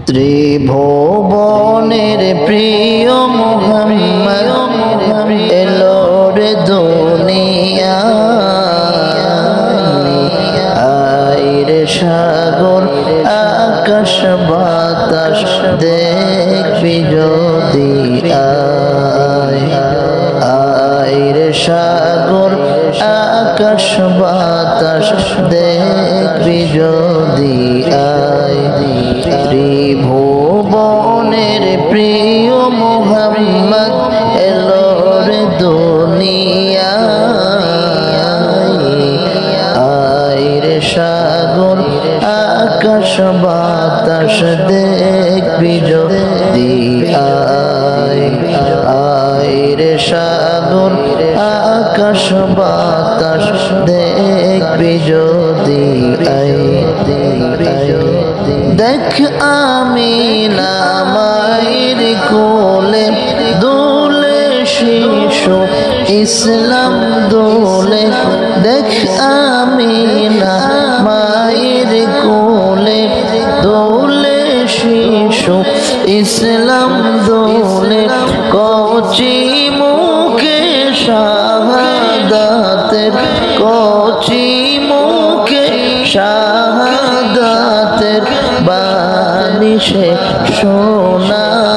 ত্রিভুবনের প্রিয় মুহাম্মদ এলো রে দুনিয়ায়। আয় রে সাগর আকাশ বাতাস দেখবি যদি আয়। আয় রে সাগর আকাশ বাতাস দেখবি যদি আয়। ত্রিভুবনের প্রিয় মুহাম্মদ এলো রে দুনিয়ায়। আয় রে সাগর আকাশ বাতাস দেখবি যদি আয়। আয় রে সাগর আকাশ বাতাস দেখবি যদি আয়। দেখ আমিনা মায়ের কোলে দোলে শিশু ইসলাম দোলে। দেখ আমিনা মায়ের কোলে দোলে শিশু ইসলাম দোলে। কচি মুখে শাহাদাতের কচি মুখে শাহাদাতের বাণী সে শোনায়।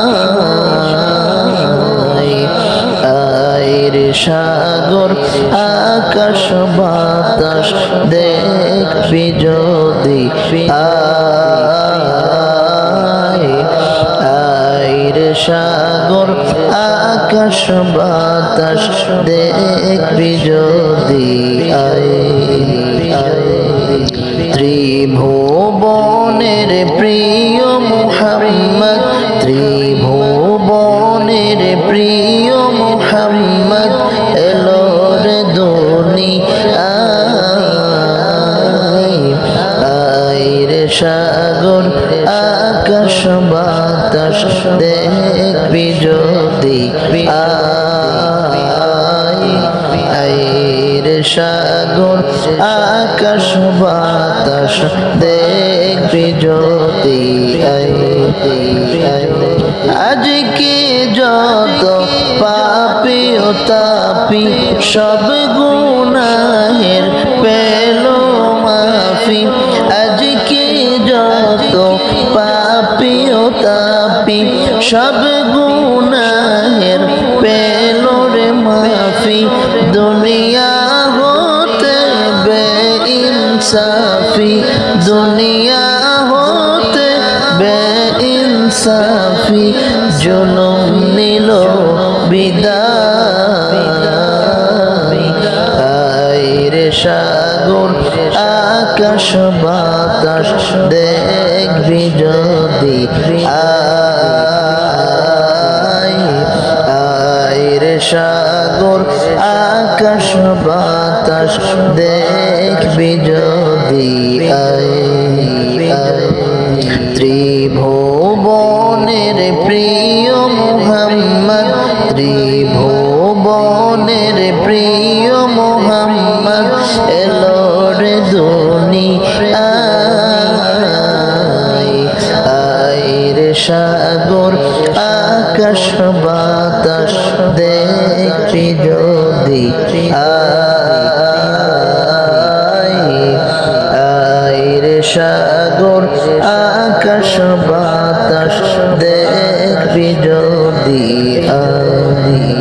আয় রে সাগর আকাশ বাতাস দেখবি যদি আয়। আয় রে সাগর আকাশ বাতাস দেখবি যদি আয়। ত্রিভুবনের প্রিয় মুহাম্মদ ত্রিভুবনের প্রিয় মুহাম্মদ এলো রে দুনিয়ায়। আয় রে সাগর আকাশ বাতাস দেখবি যদি আয়। আয় রে সাগর আকাশ বাতাস দেখবি যদি আয়। আজকে যত পাপী ও তাপী সব গুনাহের পেল মাফি। আজকে যত পাপী ও তাপী সব গুনাহের পেল রে মাফি। দুনিয়া হতে বেইনসাফি দুনিয়া হতে বেইনসাফি জুলুম নিল বিদায়। আয় রে সাগর আকাশ বাতাস দেখবি যদি আয়। আয় রে সাগর আকাশ বাতাস দেখবি যদি আয়। ত্রিভুবনের প্রিয় মুহাম্মদ ত্রিভুবনের প্রিয় মুহাম্মদ এলো রে দুনিয়ায়। আয় রে সাগর আকাশ বাতাস দেখবি যদি আয়। আয় রে সাগর আকাশ বাতাস দেখবি যদি আয়।